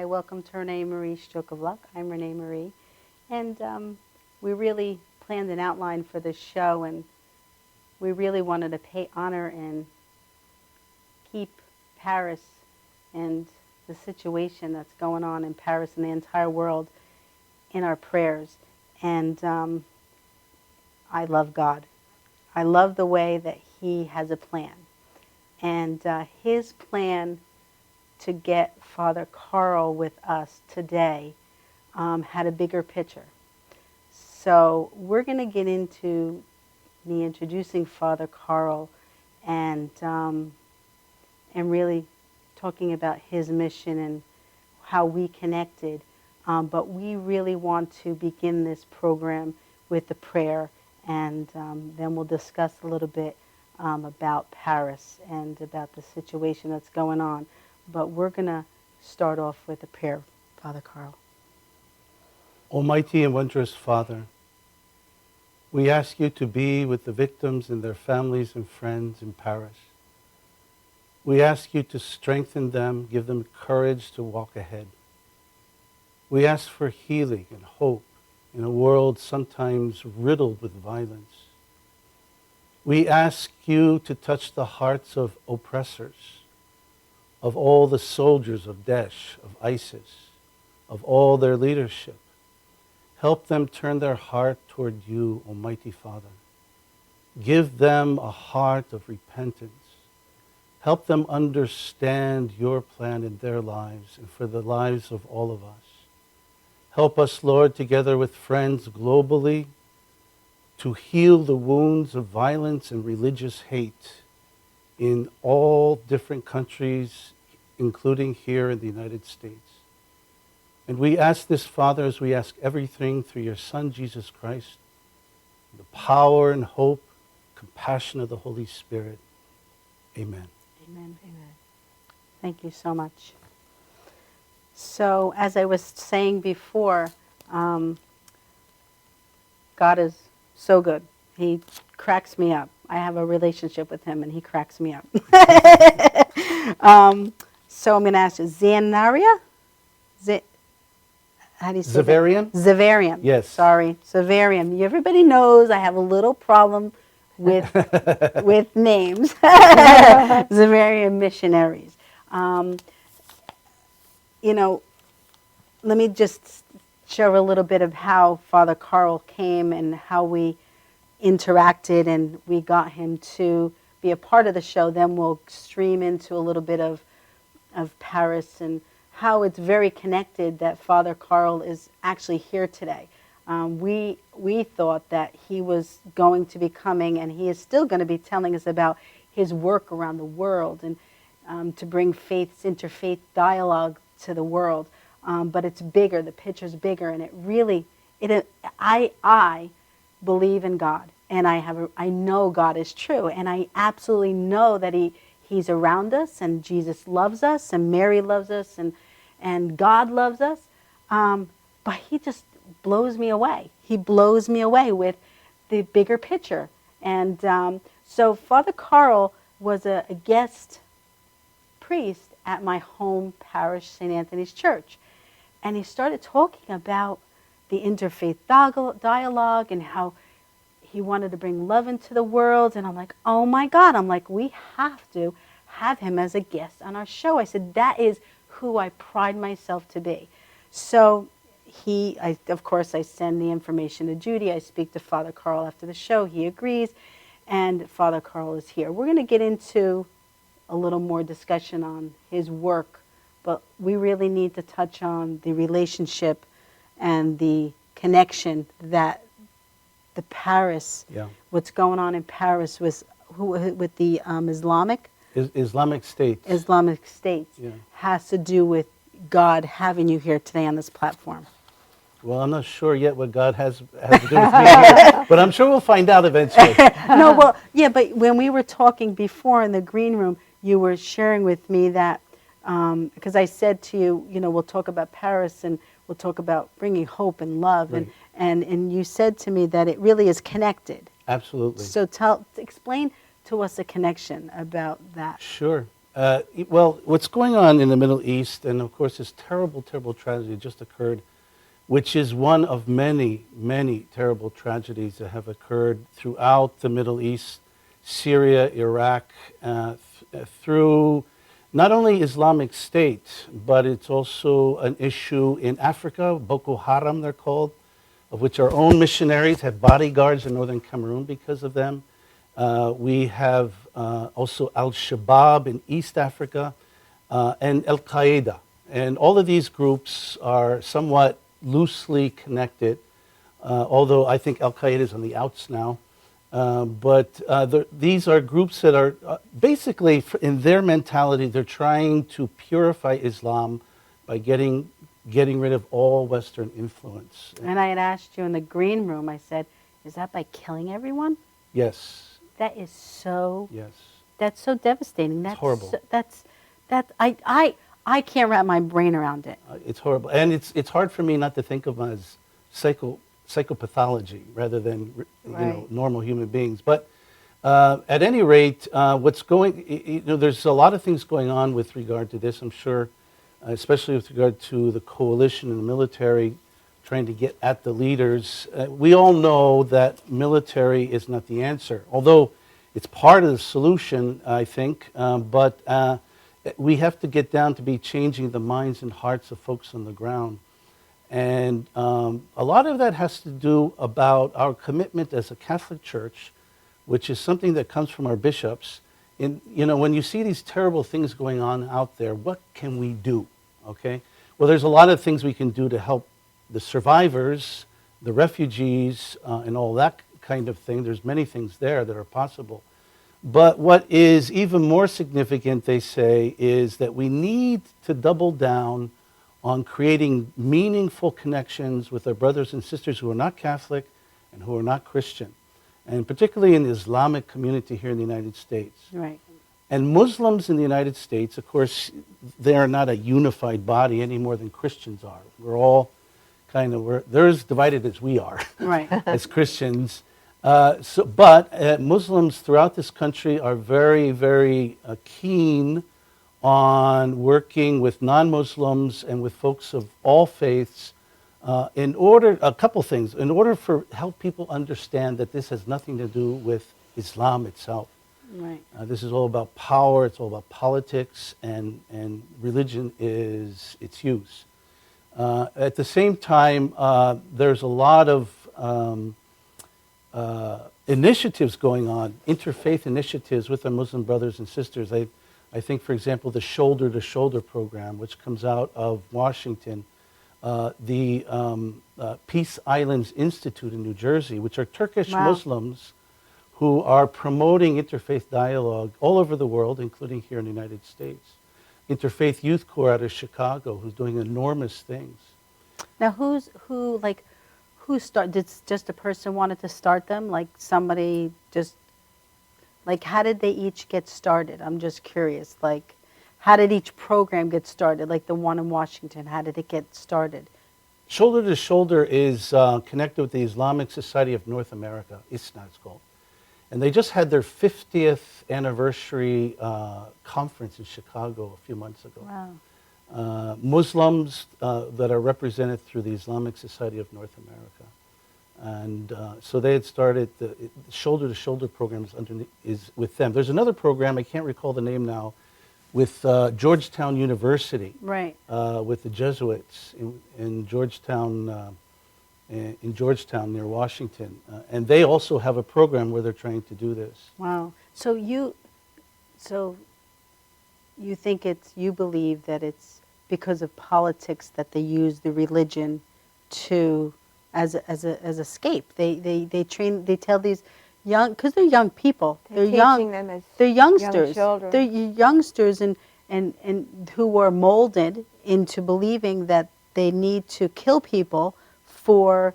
Hi, welcome to ReneMarie Stroke of Luck. I'm ReneMarie, and we really planned an outline for this show, and we really wanted to pay honor and keep Paris and the situation that's going on in Paris and the entire world in our prayers. And I love God. I love the way that He has a plan. And His plan to get Father Carl with us today had a bigger picture. So we're going to get into the introducing Father Carl and really talking about his mission and how we connected. But we really want to begin this program with the prayer, and then we'll discuss a little bit about Paris and about the situation that's going on. But we're going to start off with a prayer, Father Carl. Almighty and wondrous Father, we ask you to be with the victims and their families and friends in Paris. We ask you to strengthen them, give them courage to walk ahead. We ask for healing and hope in a world sometimes riddled with violence. We ask you to touch the hearts of oppressors, of all the soldiers of Daesh, of ISIS, of all their leadership. Help them turn their heart toward you, Almighty Father. Give them a heart of repentance. Help them understand your plan in their lives and for the lives of all of us. Help us, Lord, together with friends globally, to heal the wounds of violence and religious hate in all different countries, including here in the United States. And we ask this, Father, as we ask everything through your Son, Jesus Christ, the power and hope, compassion of the Holy Spirit. Amen. Amen. Amen. Thank you so much. So, as I was saying before, God is so good. He cracks me up. I have a relationship with him, and he cracks me up. So I'm going to ask you, Xanaria? How do you say Xaverian? that? Xaverian. Yes. Sorry, Xaverian. Everybody knows I have a little problem with with names. Xaverian Missionaries. Let me just share a little bit of how Father Carl came and how we interacted and we got him to be a part of the show. Then we'll stream into a little bit of Paris and how it's very connected that Father Carl is actually here today. We thought that he was going to be coming, and he is still going to be telling us about his work around the world and to bring interfaith dialogue to the world. But it's bigger. The picture's bigger, and I believe in God, and I know God is true, and I absolutely know that He's around us, and Jesus loves us, and Mary loves us, and God loves us. But He just blows me away. He blows me away with the bigger picture. And so Father Carl was a guest priest at my home parish, St. Anthony's Church. And he started talking about the interfaith dialogue and how he wanted to bring love into the world. And I'm like, oh my God. I'm like, we have to have him as a guest on our show. I said, that is who I pride myself to be. So of course, I send the information to Judy. I speak to Father Carl after the show. He agrees. And Father Carl is here. We're going to get into a little more discussion on his work, but we really need to touch on the relationship and the connection that the Paris, what's going on in Paris with the Islamic State. Islamic State has to do with God having you here today on this platform. Well, I'm not sure yet what God has to do with me here, but I'm sure we'll find out eventually. But when we were talking before in the green room, you were sharing with me that, because I said to you, we'll talk about Paris and we'll talk about bringing hope and love, right. and you said to me that it really is connected. Absolutely. So explain to us a connection about that. Sure. Well, what's going on in the Middle East, and of course this terrible, terrible tragedy just occurred, which is one of many, many terrible tragedies that have occurred throughout the Middle East, Syria, Iraq, through not only Islamic State, but it's also an issue in Africa, Boko Haram they're called, of which our own missionaries have bodyguards in northern Cameroon because of them. We have also Al-Shabaab in East Africa and Al-Qaeda. And all of these groups are somewhat loosely connected, although I think Al-Qaeda is on the outs now. These are groups that are basically, in their mentality, they're trying to purify Islam by getting rid of all Western influence. And I had asked you in the green room, I said, is that by killing everyone? Yes. That is so, yes. That's so devastating. That's horrible. I can't wrap my brain around it. It's horrible. And it's hard for me not to think of them as psychopathology rather than normal human beings. But at any rate, there's a lot of things going on with regard to this, I'm sure, especially with regard to the coalition and the military trying to get at the leaders. We all know that military is not the answer, although it's part of the solution, I think, but we have to get down to be changing the minds and hearts of folks on the ground. And a lot of that has to do about our commitment as a Catholic Church, which is something that comes from our bishops. When you see these terrible things going on out there, what can we do? Okay? Well, there's a lot of things we can do to help the survivors, the refugees, and all that kind of thing. There's many things there that are possible. But what is even more significant, they say, is that we need to double down on creating meaningful connections with our brothers and sisters who are not Catholic and who are not Christian, and particularly in the Islamic community here in the United States. Right. And Muslims in the United States, of course, they are not a unified body any more than Christians are. We're all they're as divided as we are, right. as Christians. But Muslims throughout this country are very, very keen on working with non-Muslims and with folks of all faiths a couple things, in order for help people understand that this has nothing to do with Islam itself. Right. This is all about power, it's all about politics, and religion is its use. At the same time, there's a lot of initiatives going on, interfaith initiatives with our Muslim brothers and sisters. I think, for example, the Shoulder to Shoulder program, which comes out of Washington, the Peace Islands Institute in New Jersey, which are Turkish Muslims who are promoting interfaith dialogue all over the world, including here in the United States. Interfaith Youth Corps out of Chicago, who's doing enormous things. Now, who started? Did just a person wanted to start them? Like somebody just, like, how did they each get started? I'm just curious. Like, how did each program get started? Like the one in Washington, how did it get started? Shoulder to Shoulder is connected with the Islamic Society of North America, ISNA it's called. And they just had their 50th anniversary conference in Chicago a few months ago. Wow. Muslims that are represented through the Islamic Society of North America. And so they had started the Shoulder to Shoulder program is with them. There's another program, I can't recall the name now, with Georgetown University. Right. With the Jesuits in Georgetown. In Georgetown near Washington, and they also have a program where they're trying to do this. Wow. So you think you believe that it's because of politics that they use the religion as escape. They tell these young, because they're young people. They're young. Them as they're youngsters. Young children. They're youngsters and who are molded into believing that they need to kill people for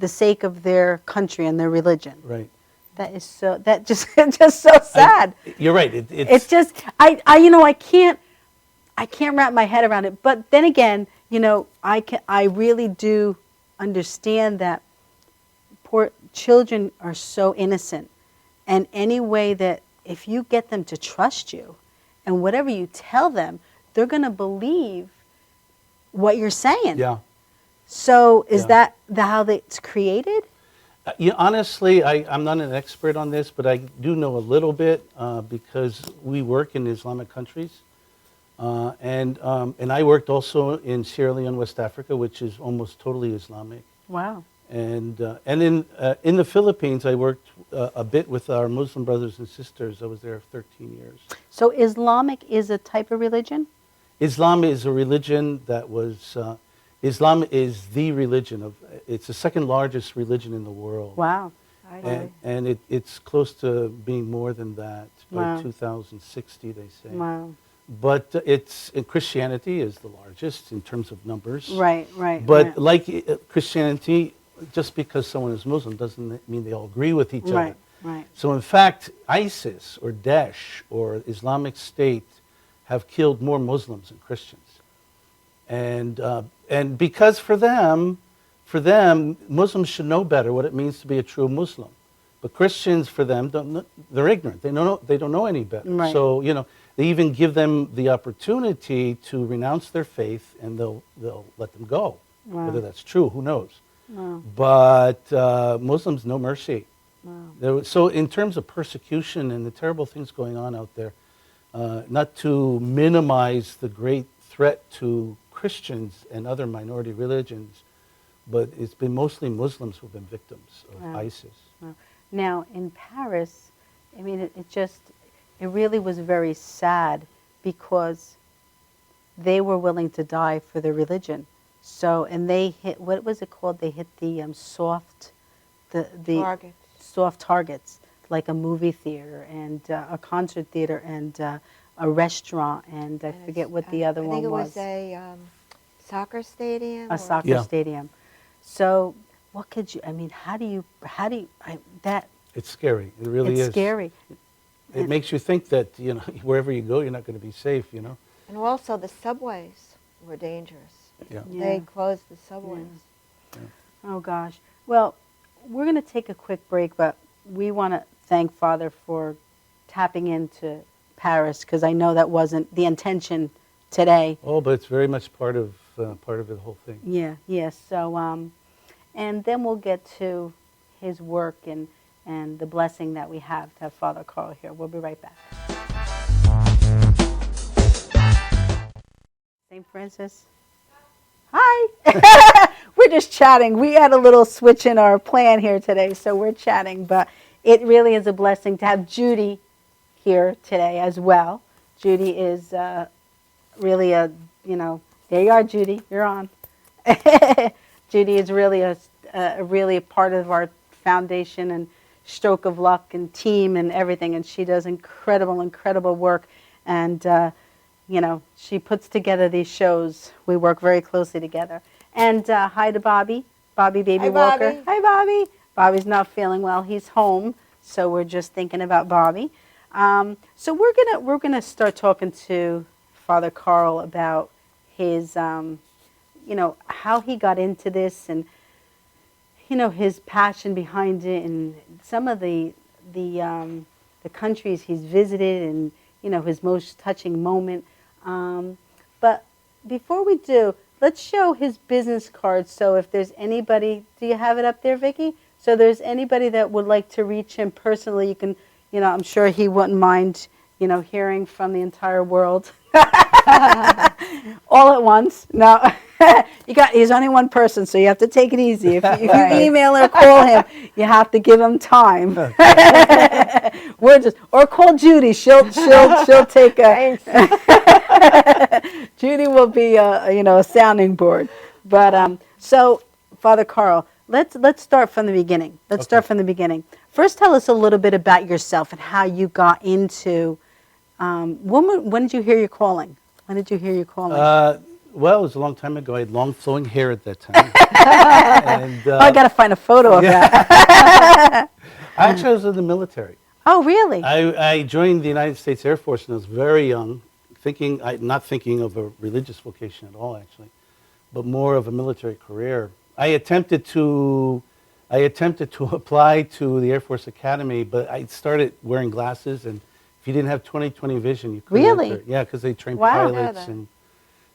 the sake of their country and their religion. Right. It's just so sad. You're right. It's just I can't wrap my head around it. But then again, I really do understand that poor children are so innocent, and any way that if you get them to trust you, and whatever you tell them, they're going to believe what you're saying. Yeah. So is Yeah. that how it's created? Honestly, I'm not an expert on this, but I do know a little bit because we work in Islamic countries. And I worked also in Sierra Leone, West Africa, which is almost totally Islamic. Wow. And in the Philippines, I worked a bit with our Muslim brothers and sisters. I was there 13 years. So Islamic is a type of religion? Islam is a religion that was, Islam is the religion of, it's the second largest religion in the world. Wow. And it's close to being more than that by Wow. 2060, they say. Wow. But Christianity is the largest in terms of numbers. Right, right. But right. like Christianity, just because someone is Muslim doesn't mean they all agree with each Right, other. right. So in fact, ISIS or Daesh or Islamic State have killed more Muslims than Christians. And because for them, Muslims should know better what it means to be a true Muslim. But Christians, for them, they're ignorant. They don't know any better. Right. So, they even give them the opportunity to renounce their faith, and they'll let them go. Wow. Whether that's true, who knows? Wow. But Muslims, no mercy. Wow. So in terms of persecution and the terrible things going on out there, not to minimize the great threat to Christians and other minority religions, but it's been mostly Muslims who've been victims of Wow. ISIS. Wow. Now, in Paris, I mean, it really was very sad because they were willing to die for their religion. So, and they hit, what was it called? They hit the soft Targets. soft targets, like a movie theater and a concert theater and a restaurant, and I forget what the other one was. I think it was a soccer stadium. A soccer Yeah. stadium. So, what could you? I mean, It's scary. It really it's is. scary. It makes you think that wherever you go, you're not going to be safe. And also the subways were dangerous. Yeah. Yeah. They closed the subways. Oh gosh. Well, we're going to take a quick break, but we want to thank Father for tapping into Paris, because I know that wasn't the intention today. Oh, but it's very much part of the whole thing. Yeah. Yes. So, and then we'll get to his work and the blessing that we have to have Father Carl here. We'll be right back. St. Francis. Hi. We're just chatting. We had a little switch in our plan here today, so we're chatting. But it really is a blessing to have Chudy here today as well. Chudy is really there you are, Chudy. You're on. Chudy is really really a part of our foundation and stroke of luck and team and everything, and she does incredible work. And she puts together these shows. We work very closely together. And hi to Bobby Baby Hi, Walker. Bobby. Hi, Bobby. Bobby's not feeling well. He's home, so we're just thinking about Bobby. So we're gonna start talking to Father Carl about his, how he got into this, and his passion behind it, and some of the countries he's visited, and his most touching moment. But before we do, let's show his business card. So if there's anybody, do you have it up there, Vicki? So there's anybody that would like to reach him personally, you can, I'm sure he wouldn't mind, hearing from the entire world. All at once. No, he's only one person, so you have to take it easy. If you email or call him, you have to give him time. Or call Chudy. She'll take a. Chudy will be a sounding board. But so Father Carl, let's start from the beginning. Let's start from the beginning. First, tell us a little bit about yourself and how you got into. When did you hear your calling? When did you hear your calling? Well, it was a long time ago. I had long flowing hair at that time. And, I got to find a photo of that. Actually, I was in the military. Oh, really? I joined the United States Air Force when I was very young, not thinking of a religious vocation at all, actually, but more of a military career. I attempted to apply to the Air Force Academy, but I started wearing glasses and If you didn't have 20/20 vision, you couldn't Really? enter. Yeah, because they train Wow. pilots. Yeah, And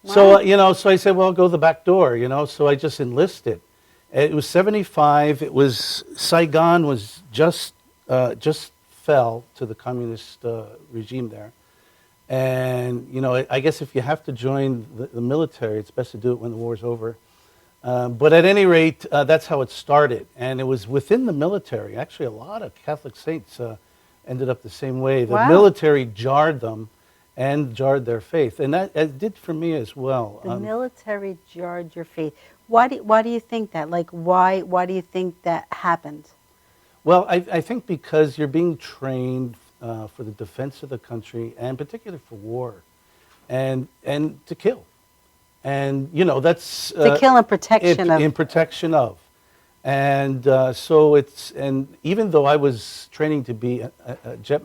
Wow. so, so I said, well, I'll go the back door, So I just enlisted. It was 75. It was, Saigon was just fell to the communist regime there. And, I guess if you have to join the military, it's best to do it when the war's over. But at any rate, that's how it started. And it was within the military. Actually, a lot of Catholic saints ended up the same way. The Wow. military jarred them and jarred their faith. And that it did for me as well. The military jarred your faith. Why do you think that? Like, why do you think that happened? Well, I think because you're being trained for the defense of the country, and particularly for war, and to kill. And, that's... To kill in protection of. In protection of. And so and even though I was training to be a jet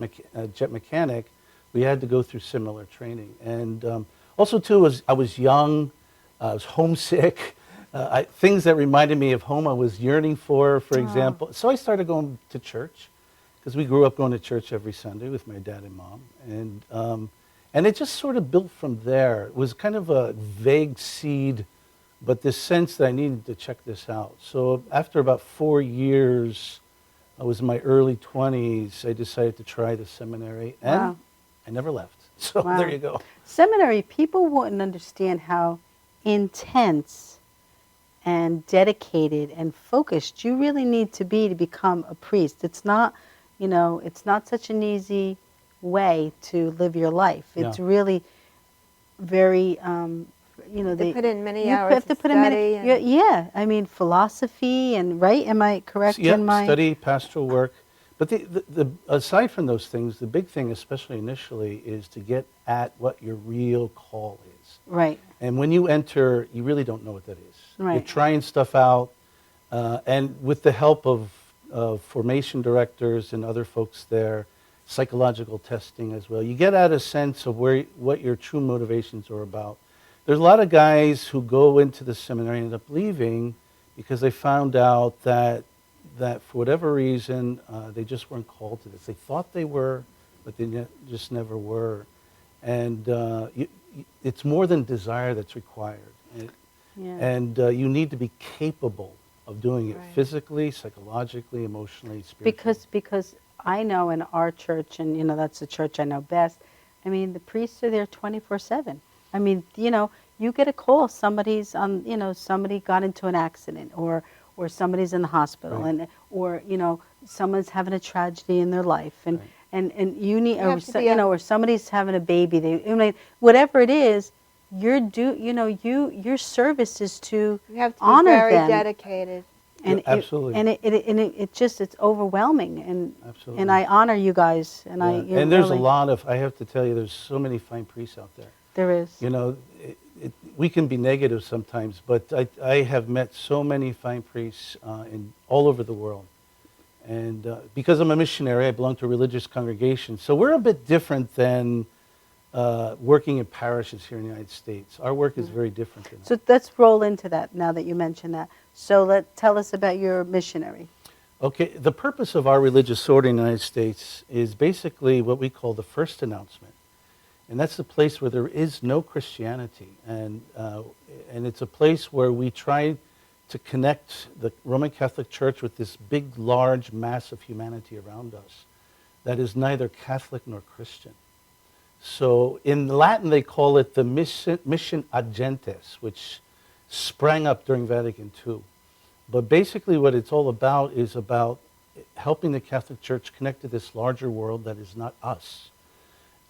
mechanic, we had to go through similar training. And also, too, I was young, I was homesick. Things that reminded me of home I was yearning for example. So I started going to church, because we grew up going to church every Sunday with my dad and mom. And it just sort of built from there. It was kind of a vague seed, but this sense that I needed to check this out. So after about 4 years, I was in my early 20s, I decided to try the seminary, and Wow. I never left. So Wow. there you go. Seminary, people wouldn't understand how intense and dedicated and focused you really need to be to become a priest. It's not, it's not such an easy way to live your life. It's really very, They put in many you hours have to of put in study. many, yeah, I mean, philosophy and, right? Am I correct in my... Study, pastoral work. But aside from those things, the big thing, especially initially, is to get at what your real call is. Right. And when you enter, you really don't know what that is. Right. You're trying stuff out, and with the help of formation directors and other folks there, psychological testing as well, you get at a sense of what your true motivations are about. There's a lot of guys who go into the seminary and end up leaving because they found out that for whatever reason, they just weren't called to this. They thought they were, but they just never were. And it's more than desire that's required. And you need to be capable of doing it physically, psychologically, emotionally, spiritually. Because I know in our church, and that's the church I know best, I mean, the priests are there 24/7. I mean, you get a call, somebody's on, somebody got into an accident, or somebody's in the hospital, Right. or someone's having a tragedy in their life, and you need, or somebody's having a baby. Whatever it is, your service is to You have to be honor very them. dedicated. And absolutely. It's overwhelming, and Absolutely. and I honor you guys, and And there's a lot of, I have to tell you, there's so many fine priests out there. There is. We can be negative sometimes, but I have met so many fine priests all over the world. And because I'm a missionary, I belong to a religious congregation. So we're a bit different than working in parishes here in the United States. Our work is very different than that. So let's roll into that now that you mentioned that. So tell us about your missionary. Okay, the purpose of our religious order in the United States is basically what we call the first announcement. And that's the place where there is no Christianity. And it's a place where we try to connect the Roman Catholic Church with this big, large mass of humanity around us that is neither Catholic nor Christian. So in Latin, they call it the mission ad gentes, which sprang up during Vatican II. But basically what it's all about is about helping the Catholic Church connect to this larger world that is not us.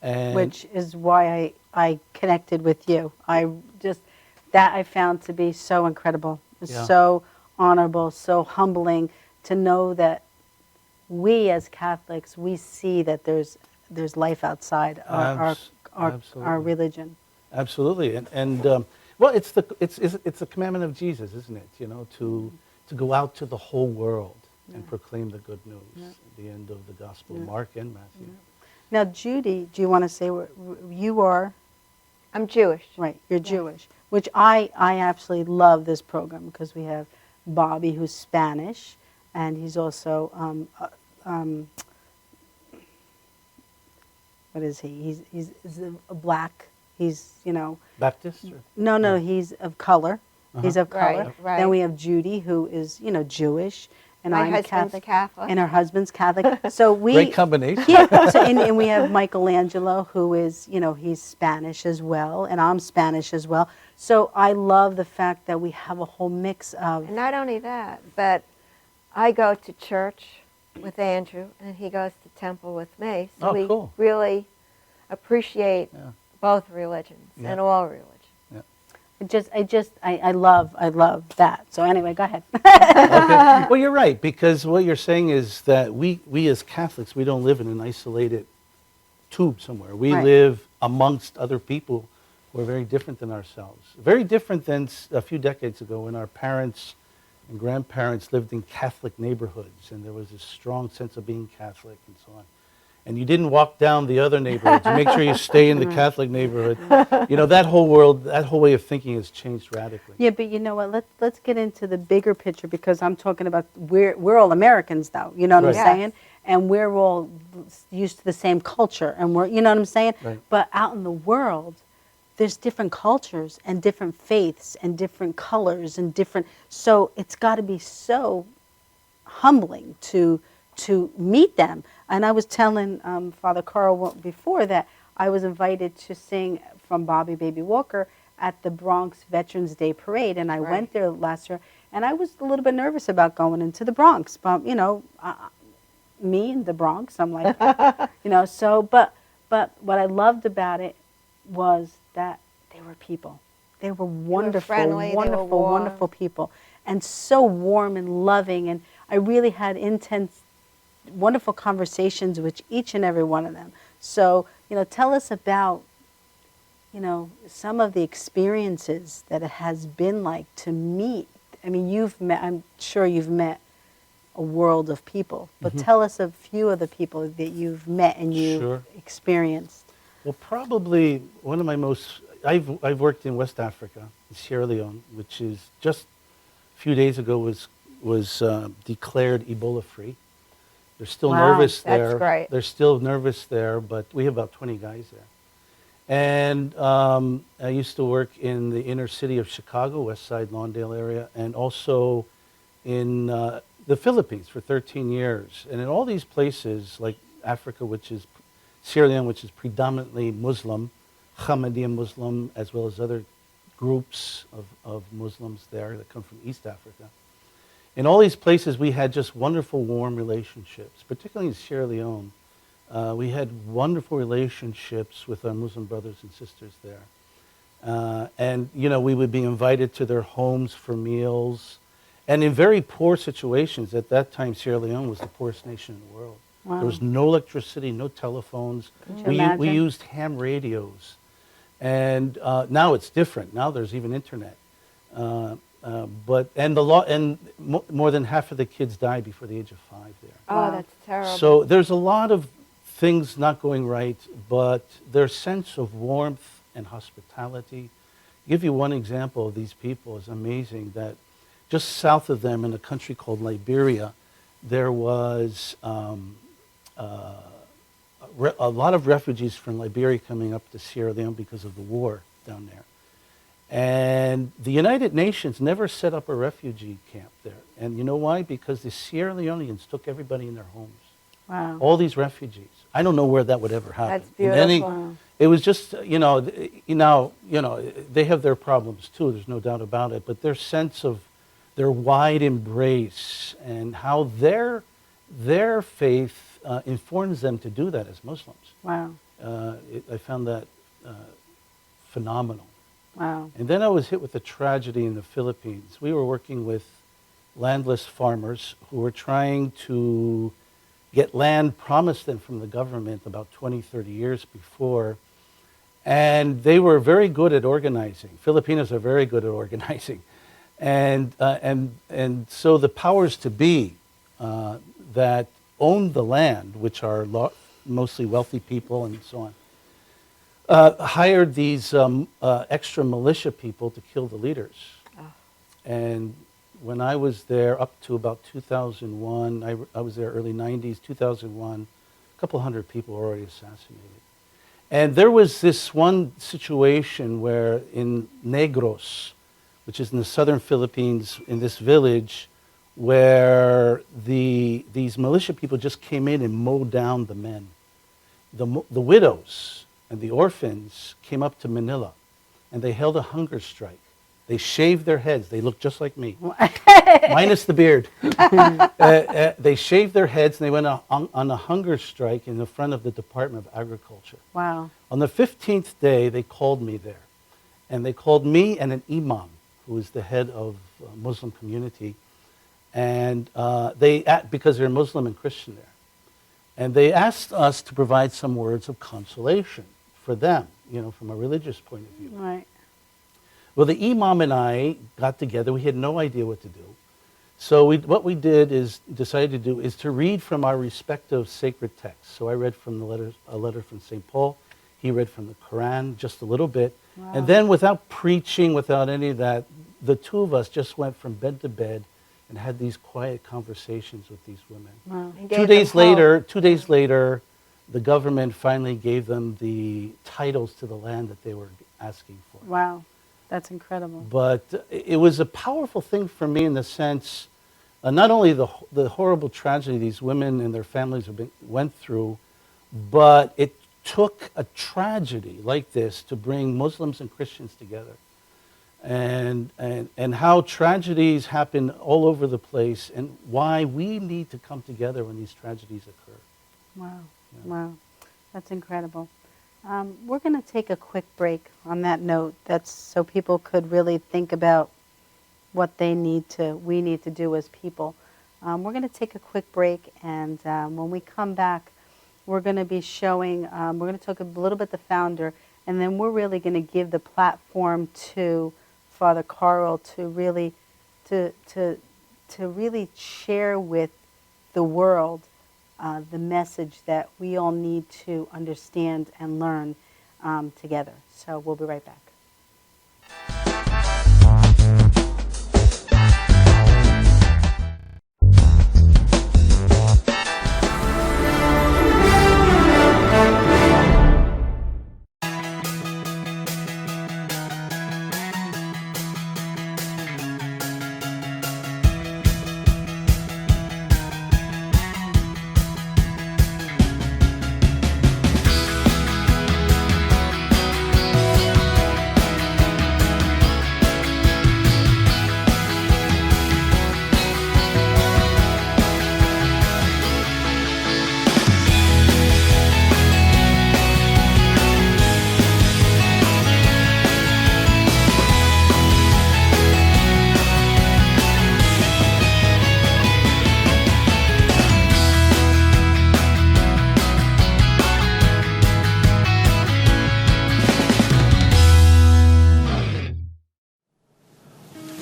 And Which is why I connected with you. That I found to be so incredible. It's so honorable, so humbling to know that we as Catholics, we see that there's life outside our religion. Absolutely, and well, it's the commandment of Jesus, isn't it? To go out to the whole world and proclaim the good news. At the end of the Gospel of Mark and Matthew. Now, Judy, do you want to say what you are? I'm Jewish. Right, you're Jewish, which I absolutely love this program because we have Bobby, who's Spanish, and he's also what is he? He's a black. He's, you know, Baptist? Or? no, he's of color. He's of color. Right, right. Then we have Judy, who is, you know, Jewish, and My I'm husband's Catholic. and her husband's Catholic. So we Great combination. Yeah. So, and we have Michelangelo, who is, you know, he's Spanish as well, and I'm Spanish as well. So I love the fact that we have a whole mix of. And not only that, but I go to church with Andrew, and he goes to temple with me. So Oh, we cool. really appreciate Yeah. both religions Yeah. and all religions. I love that. So anyway, go ahead. Okay. Well, you're right, because what you're saying is that we as Catholics, we don't live in an isolated tube somewhere. We Right. live amongst other people who are very different than ourselves. Very different than a few decades ago when our parents and grandparents lived in Catholic neighborhoods, and there was a strong sense of being Catholic and so on. And you didn't walk down the other neighborhoods. You make sure you stay in the Catholic neighborhood. You know, that whole world, that whole way of thinking has changed radically. Yeah, but you know what? Let's get into the bigger picture, because I'm talking about we're all Americans, though. You know what Right. I'm saying? And we're all used to the same culture, and we're, you know what I'm saying? Right. But out in the world, there's different cultures and different faiths and different colors and different. So it's got to be so humbling to meet them. And I was telling Father Carl before that I was invited to sing from Bobby Baby Walker at the Bronx Veterans Day Parade, and I Right. went there last year, and I was a little bit nervous about going into the Bronx, but you know, me in the Bronx, I'm like, you know, so, but what I loved about it was that they were people. They were wonderful, friendly, they were wonderful, warm. wonderful people, and so warm and loving, and I really had intense, wonderful conversations with each and every one of them. So, you know, tell us about, you know, some of the experiences that it has been like to meet. I mean, I'm sure you've met a world of people, but tell us a few of the people that you've met and you've Sure. experienced. Well, probably one of my most, I've worked in West Africa, in Sierra Leone, which is just a few days ago was declared Ebola free. They're still Wow, nervous that's there. great. They're still nervous there, but we have about 20 guys there. And I used to work in the inner city of Chicago, West Side, Lawndale area, and also in the Philippines for 13 years. And in all these places, like Africa, which is Sierra Leone, which is predominantly Muslim, Ahmadiyya Muslim, as well as other groups of Muslims there that come from East Africa. In all these places, we had just wonderful, warm relationships, particularly in Sierra Leone. We had wonderful relationships with our Muslim brothers and sisters there. And, you know, we would be invited to their homes for meals. And in very poor situations, at that time, Sierra Leone was the poorest nation in the world. Wow. There was no electricity, no telephones. Could you We imagine? used ham radios. And now it's different. Now there's even internet. More than half of the kids died before the age of 5 there. Oh, Wow. that's terrible. So there's a lot of things not going right, but their sense of warmth and hospitality. I'll give you one example of these people is amazing. That just south of them in a country called Liberia, there was a lot of refugees from Liberia coming up to Sierra Leone because of the war down there. And the United Nations never set up a refugee camp there. And you know why? Because the Sierra Leoneans took everybody in their homes. Wow. All these refugees. I don't know where that would ever happen. That's In beautiful. Wow. it was just, they have their problems too, there's no doubt about it, but their sense of their wide embrace and how their faith informs them to do that as Muslims. Wow. I found that phenomenal. Wow. And then I was hit with a tragedy in the Philippines. We were working with landless farmers who were trying to get land promised them from the government about 20, 30 years before. And they were very good at organizing. Filipinos are very good at organizing. And so the powers to be that owned the land, which are mostly wealthy people and so on, hired these extra militia people to kill the leaders. Oh. And when I was there up to about 2001, I was there early 90s, 2001, a couple hundred people were already assassinated. And there was this one situation where in Negros, which is in the southern Philippines, in this village, where these militia people just came in and mowed down the men. The widows and the orphans came up to Manila, and they held a hunger strike. They shaved their heads. They looked just like me, minus the beard. They shaved their heads, and they went on a hunger strike in the front of the Department of Agriculture. Wow. On the 15th day, they called me there. And they called me and an imam, who is the head of a Muslim community. And because they're Muslim and Christian there. And they asked us to provide some words of consolation for them, from a religious point of view. Right. Well, the imam and I got together. We had no idea what to do. So what we decided to do is to read from our respective sacred texts. So I read from a letter from St. Paul. He read from the Quran, just a little bit. Wow. And then without preaching, without any of that, the two of us just went from bed to bed and had these quiet conversations with these women. Wow. 2 days later, the government finally gave them the titles to the land that they were asking for. Wow. That's incredible. But it was a powerful thing for me in the sense, not only the horrible tragedy these women and their families went through, but it took a tragedy like this to bring Muslims and Christians together. And how tragedies happen all over the place, and why we need to come together when these tragedies occur. Wow. Yeah. Wow. That's incredible. We're going to take a quick break on that note. That's so people could really think about what we need to do as people. We're going to take a quick break, and when we come back, we're going to be showing, we're going to talk a little bit the founder, and then we're really going to give the platform to Father Carl to really share with the world the message that we all need to understand and learn together. So we'll be right back.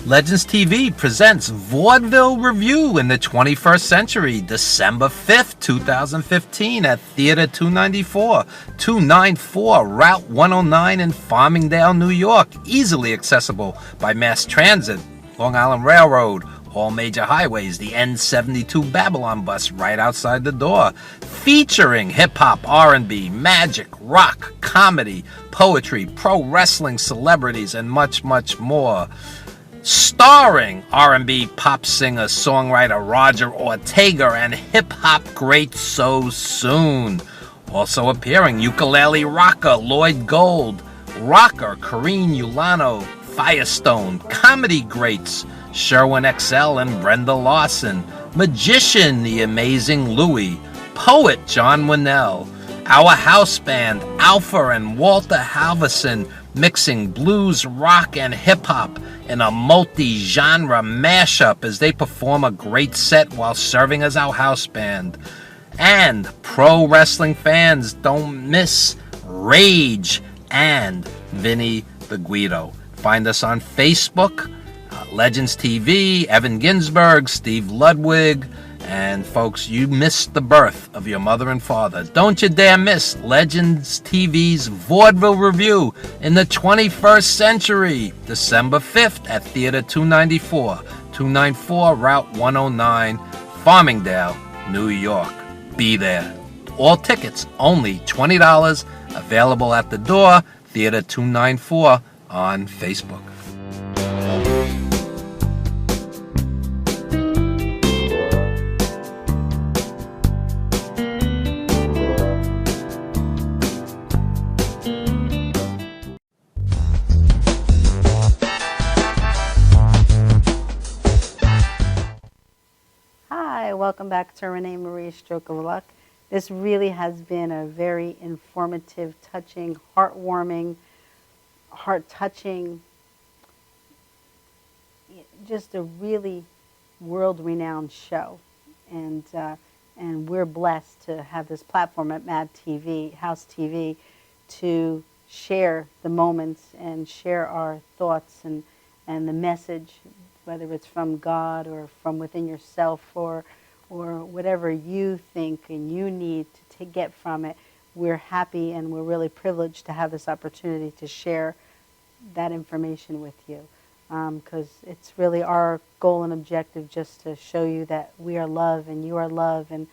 Legends TV presents Vaudeville Review in the 21st Century, December 5th, 2015 at Theater 294 Route 109 in Farmingdale, New York. Easily accessible by mass transit, Long Island Railroad, all major highways, the N72 Babylon bus right outside the door. Featuring hip-hop, R&B, magic, rock, comedy, poetry, pro wrestling celebrities, and much, much more. Starring R&B pop singer, songwriter Roger Ortega and hip-hop great So Soon. Also appearing ukulele rocker Lloyd Gold, rocker Corrine Ulano, Firestone, comedy greats Sherwin XL and Brenda Lawson, magician the amazing Louie, poet John Winnell, our house band Alpha and Walter Halverson, mixing blues, rock, and hip-hop in a multi-genre mashup as they perform a great set while serving as our house band. And pro wrestling fans don't miss Rage and Vinny the Guido. Find us on Facebook, Legends TV, Evan Ginsberg, Steve Ludwig, and folks, you missed the birth of your mother and father. Don't you dare miss Legends TV's Vaudeville Review in the 21st Century, December 5th at Theater 294 Route 109, Farmingdale, New York. Be there. All tickets only $20 Available at the door, Theater 294 on Facebook. Hi, welcome back to ReneMarie Stroke of Luck. This really has been a very informative, touching, heartwarming, heart-touching, just a really world-renowned show. And we're blessed to have this platform at Mad TV, House TV, to share the moments and share our thoughts and the message, whether it's from God or from within yourself or whatever you think and you need to get from it. We're happy and we're really privileged to have this opportunity to share that information with you, because it's really our goal and objective just to show you that we are love and you are love, and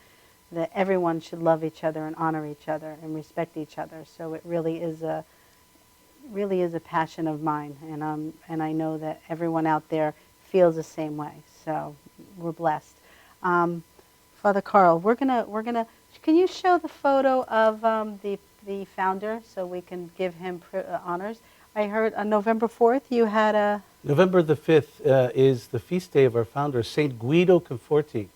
that everyone should love each other and honor each other and respect each other. So it really is a passion of mine, and I know that everyone out there feels the same way. So we're blessed. Father Carl, we're gonna. Can you show the photo of the founder so we can give him honors? I heard on November 4th you had a. November the 5th is the feast day of our founder, Saint Guido Conforti,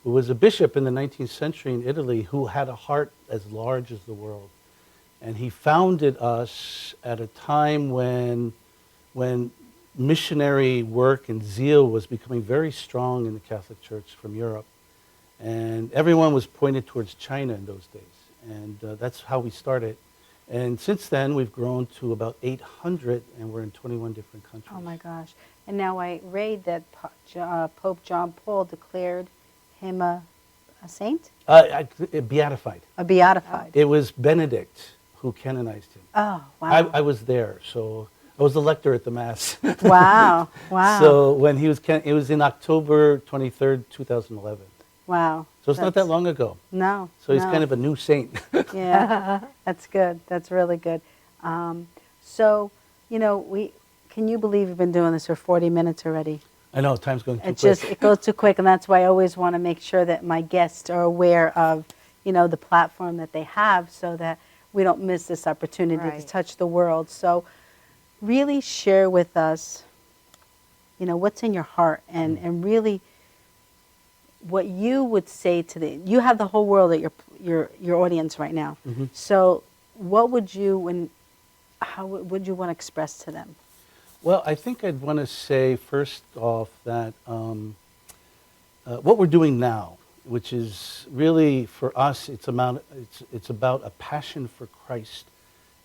who was a bishop in the 19th century in Italy who had a heart as large as the world. And he founded us at a time when missionary work and zeal was becoming very strong in the Catholic Church from Europe. And everyone was pointed towards China in those days. And that's how we started. And since then, we've grown to about 800, and we're in 21 different countries. Oh my gosh. And now I read that Pope John Paul declared him a saint? Beatified. A beatified. It was Benedict who canonized him. Oh, wow. I was there, so I was the lector at the Mass. Wow, wow. So when he was, it was in October 23rd, 2011. Wow. So it's not that long ago. No. So he's kind of a new saint. Yeah, that's good. That's really good. So, can you believe we've been doing this for 40 minutes already? I know, time's going too quick. It goes too quick, and that's why I always want to make sure that my guests are aware of, the platform that they have, so that we don't miss this opportunity to touch the world. So really share with us, what's in your heart, and really what you would say to you have the whole world at your audience right now. Mm-hmm. So what would you, how would you want to express to them? Well, I think I'd want to say first off that what we're doing now, which is really for us, it's about a passion for Christ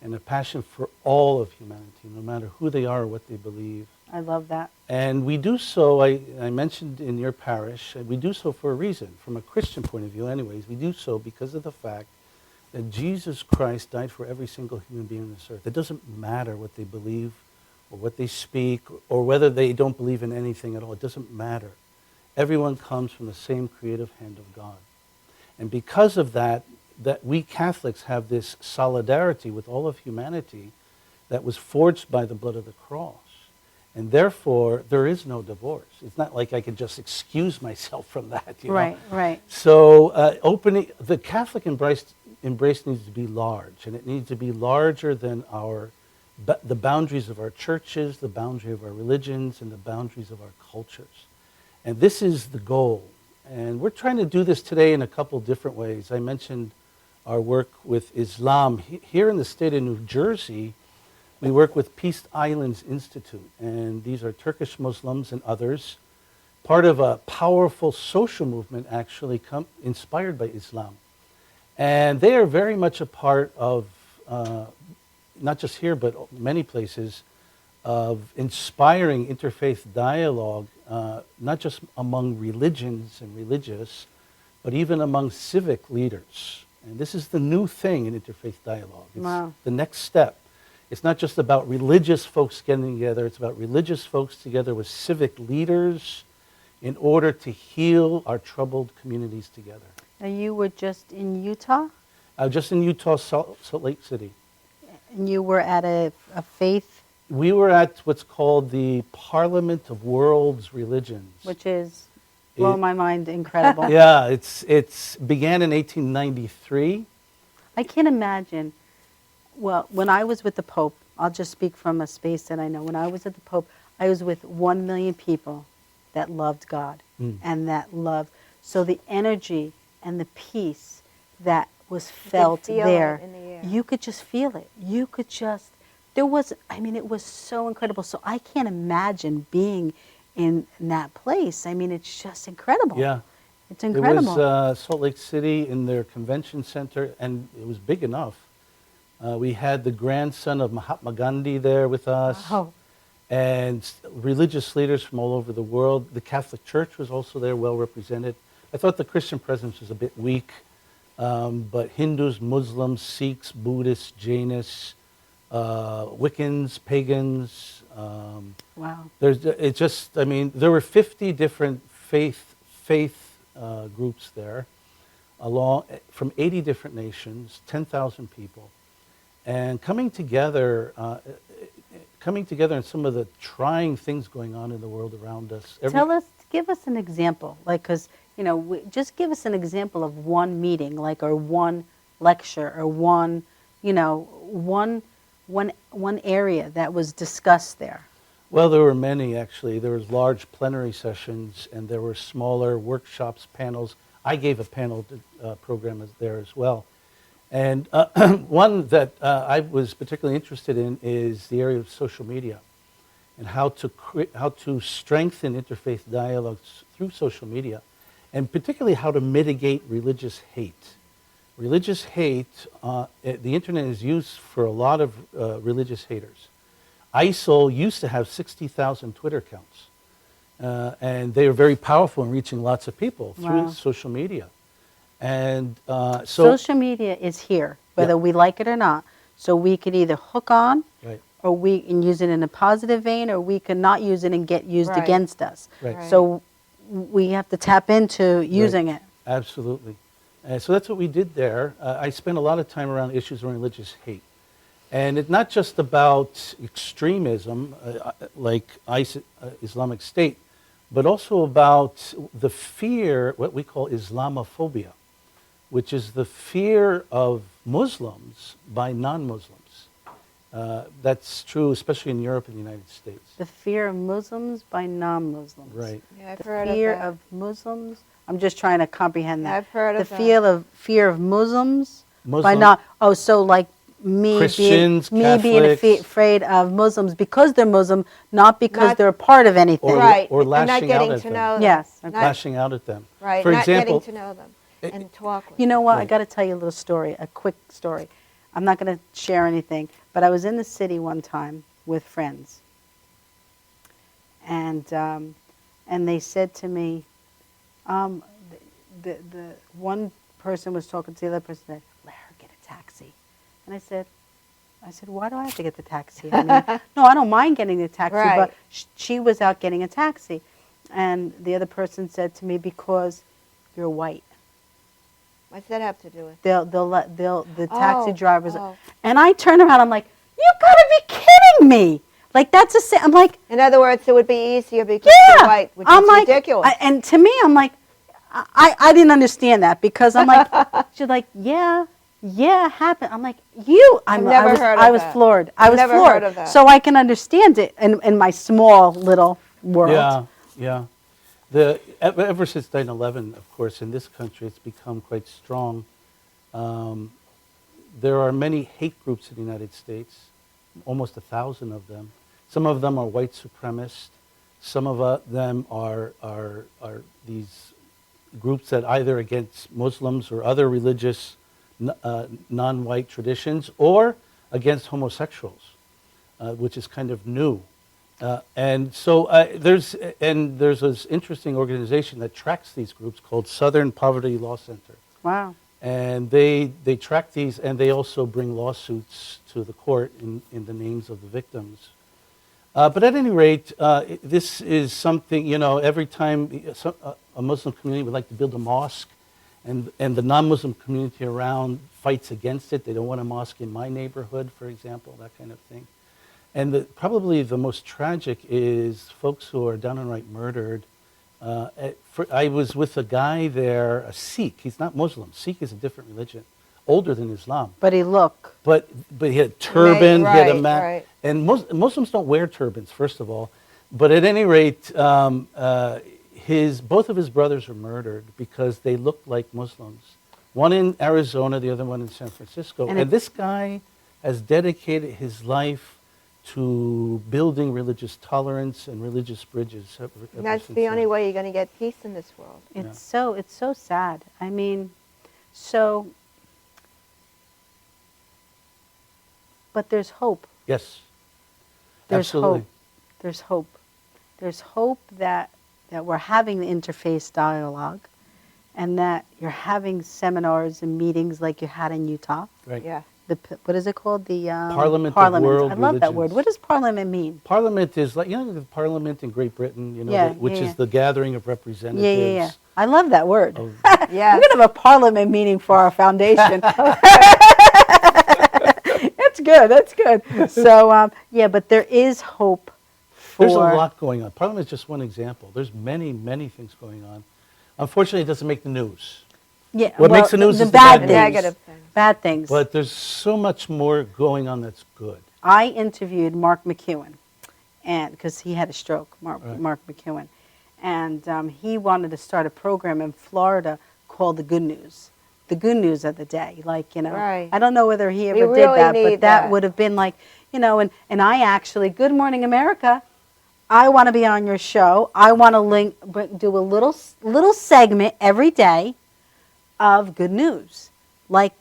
and a passion for all of humanity, no matter who they are or what they believe. I love that. And we do so, I mentioned in your parish, we do so for a reason. From a Christian point of view anyways, we do so because of the fact that Jesus Christ died for every single human being on this earth. It doesn't matter what they believe or what they speak or whether they don't believe in anything at all. It doesn't matter. Everyone comes from the same creative hand of God. And because of that we Catholics have this solidarity with all of humanity that was forged by the blood of the cross. And therefore, there is no divorce. It's not like I could just excuse myself from that. Right, right. So the Catholic embrace needs to be large, and it needs to be larger than the boundaries of our churches, the boundary of our religions, and the boundaries of our cultures. And this is the goal. And we're trying to do this today in a couple different ways. I mentioned our work with Islam. Here in the state of New Jersey, we work with Peace Islands Institute, and these are Turkish Muslims and others, part of a powerful social movement actually inspired by Islam. And they are very much a part of, not just here, but many places, of inspiring interfaith dialogue, not just among religions and religious, but even among civic leaders. And this is the new thing in interfaith dialogue. It's the next step. It's not just about religious folks getting together, it's about religious folks together with civic leaders in order to heal our troubled communities together. And you were just in Utah? Just in Utah, Salt Lake City. And you were at a faith, We were at what's called the Parliament of World's Religions. which is, blow my mind, incredible. Yeah, it's began in 1893. I can't imagine. Well, when I was with the Pope, I'll just speak from a space that I know. When I was at the Pope, I was with 1 million people that loved God and that loved. So the energy and the peace that was felt feel there, it in the air. you could just feel it. You could just, there was, I mean, it was so incredible. So I can't imagine being in that place. I mean, it's just incredible. Yeah. It's incredible. It was Salt Lake City in their convention center, and it was big enough. We had the grandson of Mahatma Gandhi there with us, and religious leaders from all over the world. The Catholic Church was also there, well represented. I thought the Christian presence was a bit weak, but Hindus, Muslims, Sikhs, Buddhists, Jainists, Wiccans, pagans. Wow. It's just, I mean, there were 50 different faith groups there, from 80 different nations, 10,000 people, and coming together in some of the trying things going on in the world around us. Give us an example, like, because, just give us an example of one meeting, like, or one lecture, or one area that was discussed there. Well, there were many, actually. There was large plenary sessions, and there were smaller workshops, panels. I gave a panel program there as well. And one that I was particularly interested in is the area of social media and how to strengthen interfaith dialogues through social media, and particularly how to mitigate religious hate. Religious hate, the internet is used for a lot of religious haters. ISIL used to have 60,000 Twitter accounts, and they are very powerful in reaching lots of people through social media. And social media is here, whether we like it or not. So we could either hook on, or we can use it in a positive vein, or we could not use it and get used against us. So we have to tap into using it. Absolutely. So that's what we did there. I spent a lot of time around issues around religious hate. And it's not just about extremism, like Islamic State, but also about the fear, what we call Islamophobia, which is the fear of Muslims by non-Muslims. That's true, especially in Europe and the United States. The fear of Muslims by non-Muslims. Right. Yeah, I've The heard fear of that. of Muslims. I'm just trying to comprehend that. I've heard of the that. fear of Muslims by Muslim- not. Oh, so like me Christians, being Catholics. afraid of Muslims because they're Muslim, not because Not- they're a part of anything. Right. or and not lashing getting out at to them. know them. Yes. Not- Lashing out at them. Right. For not example, getting to know them and talk with You know what? I Right. got to tell you a little story, a quick story. I'm not going to share anything, but I was in the city one time with friends, and they said to me, the one person was talking to the other person, said, "Let her get a taxi," and I said, "Why do I have to get the taxi? I mean, no, I don't mind getting the taxi, Right. but she was out getting a taxi," and the other person said to me, "Because you're white." What's that have to do with? The taxi drivers, oh. and I turn around. I'm like, "You gotta be kidding me!" Like that's I'm like, In other words, it would be easier because yeah. you're white, which I'm is like, ridiculous. and to me, I'm like, I didn't understand that because I'm like, she's like, yeah, it happened. I'm like, I was that. floored. I've never heard of that. So I can understand it in my small little world. Yeah. Ever since 9/11, of course, in this country, it's become quite strong. There are many hate groups in the United States, almost 1,000 of them. Some of them are white supremacists. Some of them are these groups that either against Muslims or other religious non-white traditions, or against homosexuals, which is kind of new. And so there's this interesting organization that tracks these groups called Southern Poverty Law Center. Wow. And they track these, and they also bring lawsuits to the court in the names of the victims. But at any rate, this is something, every time a Muslim community would like to build a mosque And the non-Muslim community around fights against it. They don't want a mosque in my neighborhood, for example, that kind of thing. And probably the most tragic is folks who are downright murdered. I was with a guy there, a Sikh. He's not Muslim. Sikh is a different religion, older than Islam. But he looked. But he had a turban, he had a mat. Right. And Muslims don't wear turbans, first of all. But at any rate, both of his brothers were murdered because they looked like Muslims. One in Arizona, the other one in San Francisco. And this guy has dedicated his life to building religious tolerance and religious bridges. And that's the only way you're going to get peace in this world. It's so sad. I mean, but there's hope. Yes. There's absolutely. hope. There's hope. There's hope that we're having the interfaith dialogue, and that you're having seminars and meetings like you had in Utah. Right. Yeah. What is it called? The Parliament of World I love that Religions. word. What does parliament mean? Parliament is like, the Parliament in Great Britain, which is the gathing of representatives. Yeah. I love that word. Yeah. We're going to have a parliament meeting for our foundation. That's good. So, but there is hope for... There's a lot going on. Parliament is just one example. There's many, many things going on. Unfortunately, it doesn't make the news. Yeah, What makes the news is the bad bad things. Negative things. Bad things. But there's so much more going on that's good. I interviewed Mark McEwen, and because he had a stroke, Mark McEwen, and he wanted to start a program in Florida called The Good News. The good news of the day, Right. I don't know whether he ever We did really that, but need that that. would have been like, and I actually, Good Morning America, I want to be on your show. I want to do a little segment every day of good news, but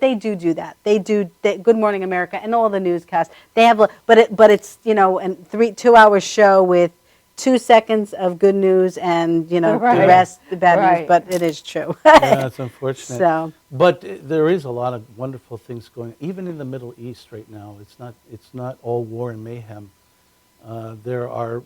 they do that. They do Good Morning America and all the newscasts. They have, but it's a 2-hour show with 2 seconds of good news and the rest the bad news. But it is true. Yeah, it's unfortunate. So, but there is a lot of wonderful things going on, even in the Middle East right now. It's not all war and mayhem. There are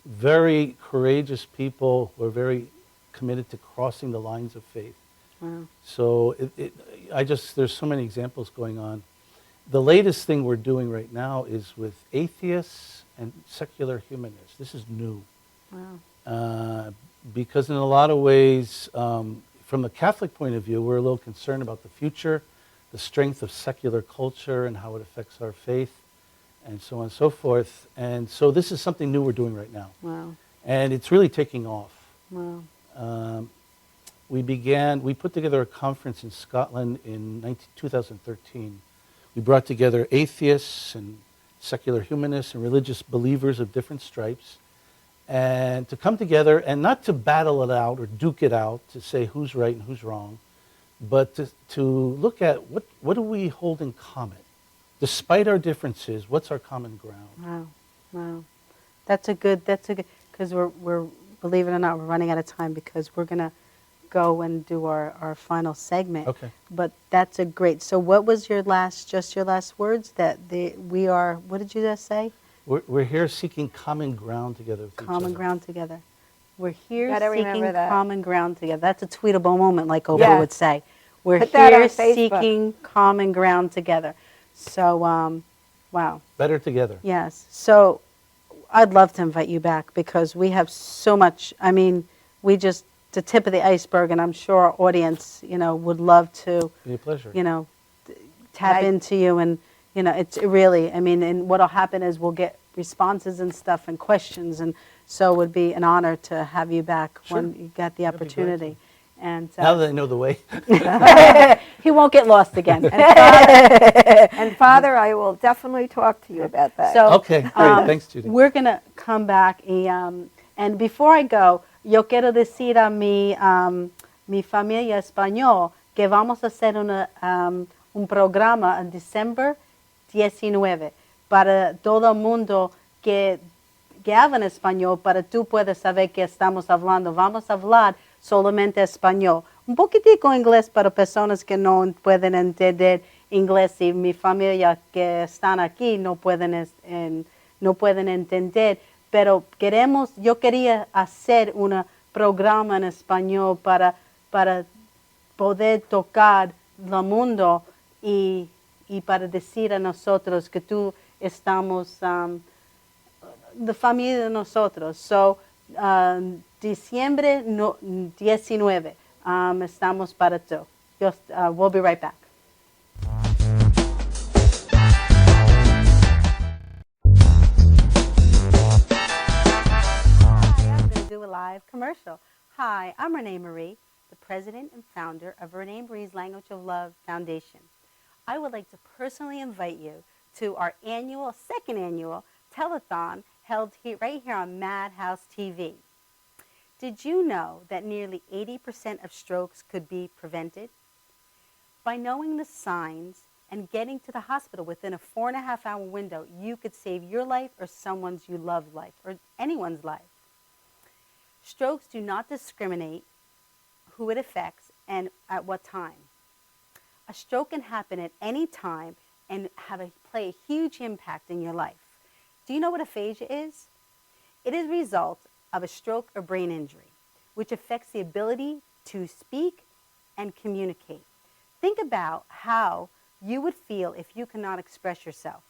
very courageous people who are very committed to crossing the lines of faith. wow. So there's so many examples going on. The latest thing we're doing right now is with atheists and secular humanists. This is new. Wow. Because in a lot of ways, from the Catholic point of view, we're a little concerned about the future, the strength of secular culture and how it affects our faith, and so on and so forth. And so this is something new we're doing right now. Wow. And it's really taking off. Wow. We put together a conference in Scotland in 2013. We brought together atheists and secular humanists and religious believers of different stripes, and to come together and not to battle it out or duke it out to say who's right and who's wrong, but to look at what do we hold in common. Despite our differences, what's our common ground? Wow. That's a good, because we're, believe it or not, we're running out of time because we're going to go and do our final segment. Okay. But that's a great, so what was your last words? That we are, what did you just say? We're here seeking common ground together with each other. Common ground together. We're here Gotta seeking remember that. common ground together. That's a tweetable moment, like Oprah Yeah. would say. We're Put that on here Facebook. seeking common ground together. So, wow. Better together. Yes. So I'd love to invite you back because we have so much. I mean, we just, the tip of the iceberg, and I'm sure our audience, would love to, Be a pleasure. tap Right. into you. And, it's really, and what'll happen is we'll get responses and stuff and questions. And so it would be an honor to have you back when you got the That'd be great. opportunity. And Now that I know the way. he won't get lost again. And Father, I will definitely talk to you about that. So, Okay, great. Thanks, Judy. We're going to come back. And before I go, yo quiero decir a mi familia español que vamos a hacer un programa en diciembre 19 para todo el mundo que habla en español, para tú puedas saber que estamos hablando. Vamos a hablar solamente español. Un poquitico inglés para personas que no pueden entender inglés y mi familia que están aquí no pueden entender. Pero yo quería hacer un programa en español para poder tocar el mundo y para decir a nosotros que tú estamos de familia de nosotros. So, diciembre 19, estamos para tú. We'll be right back. Do a live commercial. Hi, I'm ReneMarie, the president and founder of ReneMarie's Language of Love Foundation. I would like to personally invite you to our second annual telethon held right here on Madhouse TV. Did you know that nearly 80% of strokes could be prevented? By knowing the signs and getting to the hospital within a 4.5-hour window, you could save your life or someone you love life or anyone's life. Strokes do not discriminate who it affects and at what time. A stroke can happen at any time and play a huge impact in your life. Do you know what aphasia is? It is a result of a stroke or brain injury, which affects the ability to speak and communicate. Think about how you would feel if you cannot express yourself,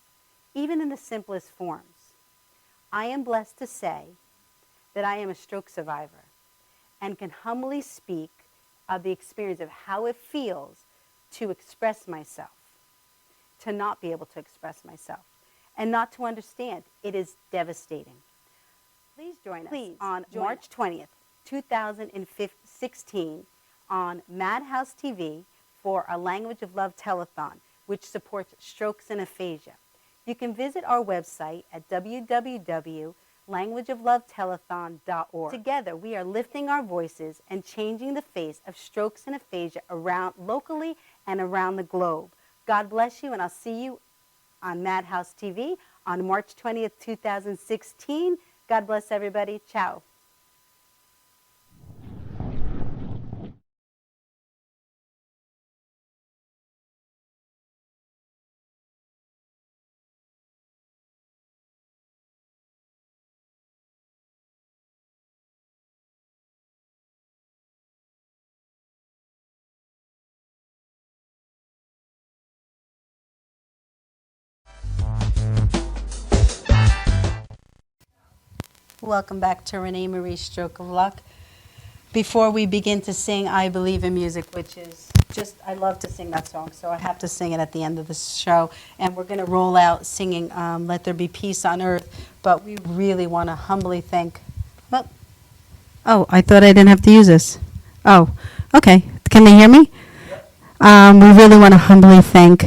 even in the simplest forms. I am blessed to say that I am a stroke survivor and can humbly speak of the experience of how it feels to express myself, to not be able to express myself, and not to understand. It is devastating. Please join us on March 20th, 2016 on Madhouse TV for a Language of Love telethon, which supports strokes and aphasia. You can visit our website at www.languageoflovetelethon.org. Together, we are lifting our voices and changing the face of strokes and aphasia locally and around the globe. God bless you, and I'll see you on Madhouse TV on March 20th, 2016. God bless everybody. Ciao. Welcome back to ReneMarie's Stroke of Luck. Before we begin to sing I Believe in Music, which is just, I love to sing that song, so I have to sing it at the end of the show. And we're going to roll out singing Let There Be Peace on Earth. But we really want to humbly thank, oh, I thought I didn't have to use this. Oh, okay. Can they hear me? We really want to humbly thank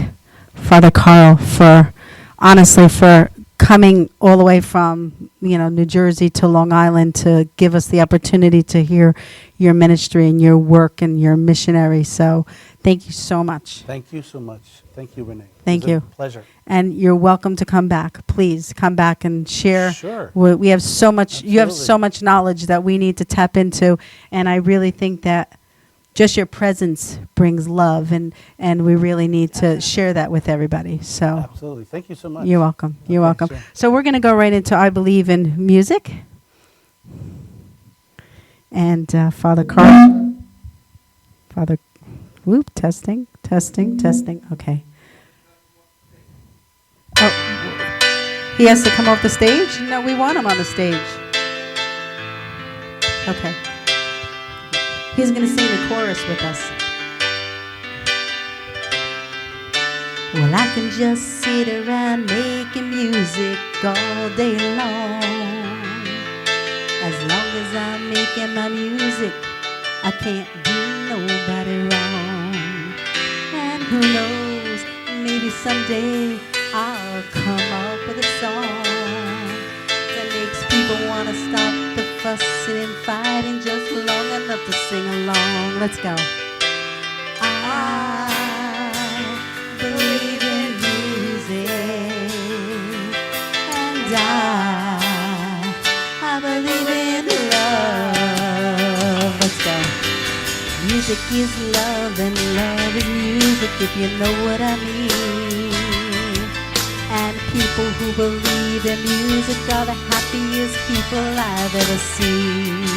Father Carl for, honestly, for coming all the way from, New Jersey to Long Island to give us the opportunity to hear your ministry and your work and your missionary. So thank you so much. Thank you so much. Thank you, Renee. Thank you. Pleasure. And you're welcome to come back. Please come back and share. Sure. We have so much, Absolutely. You have so much knowledge that we need to tap into. And I really think that just your presence brings love, and we really need to share that with everybody. So Absolutely. Thank you so much. you're welcome. You're welcome. Sure. So we're going to go right into I Believe in Music. And Father Carl. Testing. Okay. Oh, he has to come off the stage? No, we want him on the stage. Okay. He's going to sing the chorus with us. Well, I can just sit around making music all day long. As long as I'm making my music, I can't do nobody wrong. And who knows, maybe someday I'll come up with a song that makes people want to stop the fussing and fighting just long enough to sing along. Let's go. I believe in music, and I believe in love. Let's go. Music is love, and love is music, if you know what I mean. And people who believe in music are the happiest people I've ever seen.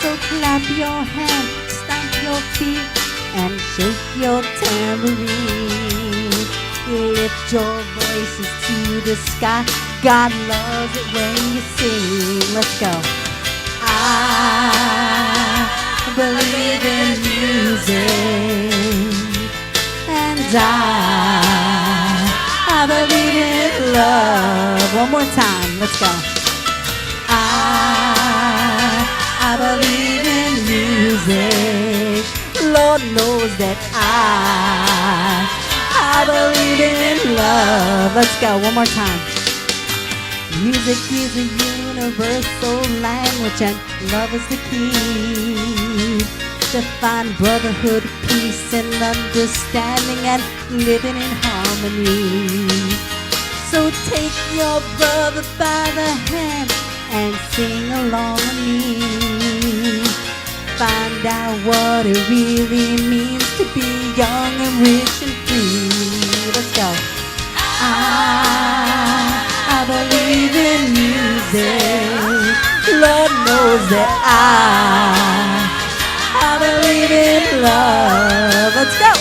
So clap your hands, stomp your feet, and shake your tambourine. Lift your voices to the sky. God loves it when you sing. Let's go. I believe in music, and I believe in love. One more time. Let's go. I believe in music. Lord knows that I believe in love. Let's go. One more time. Music is a universal language, and love is the key to find brotherhood, peace, and understanding, and living in harmony. So take your brother by the hand and sing along with me. Find out what it really means to be young and rich and free. Let's go. I believe in music. Lord knows that I believe in love. Let's go.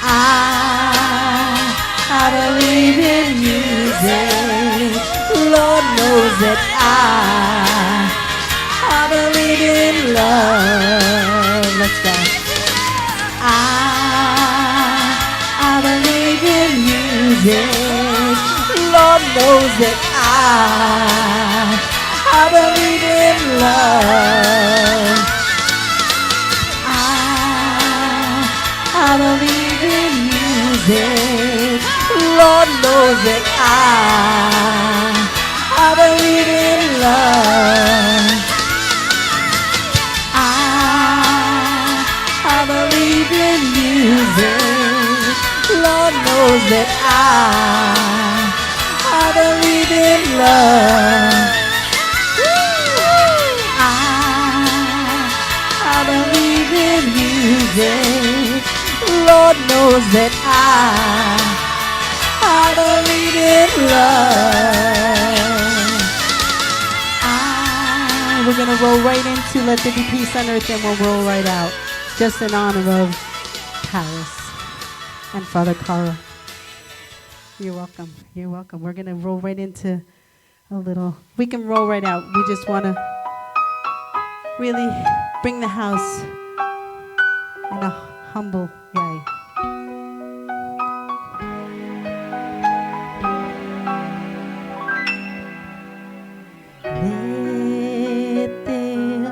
I believe in music. Lord knows that I believe in love. Let's go. I believe in music. Lord knows that I believe in love. I believe in music. Lord knows that I believe in love. I believe in music. Lord knows that I believe in love. I believe in music. Lord knows that I believe in love. We're going to roll right into Let There Be Peace on Earth, and we'll roll right out. Just in honor of Paris and Father Cara. You're welcome. You're welcome. We're going to roll right into a little. We can roll right out. We just want to really bring the house in a humble way. Let there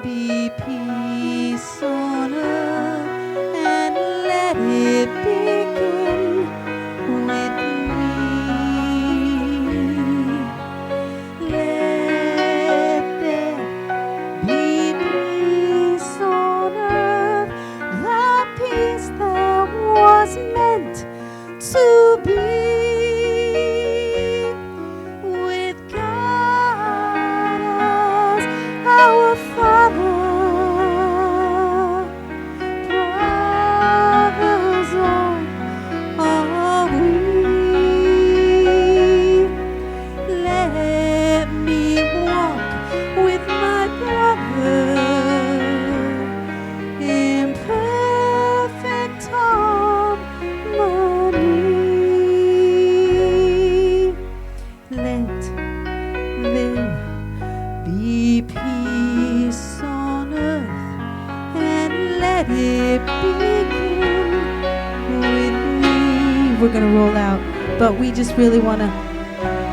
be peace on earth, and let it begin with me. Let there be peace on earth, the peace that was meant to be. Our Father, brothers are we. Let me walk with my brother in perfect harmony. Let there be peace on earth, and let it begin with me. We're going to roll out, but we just really want to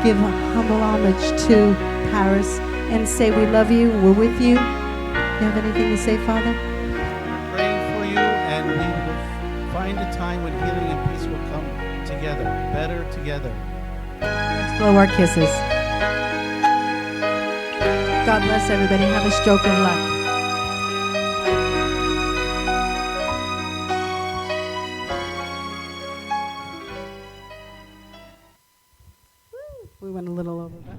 give a humble homage to Paris and say we love you, we're with you. You have anything to say, Father? We're praying for you, and we will find a time when healing and peace will come together, better together. Let's blow our kisses. God bless everybody. Have a stroke of luck. We went a little over, but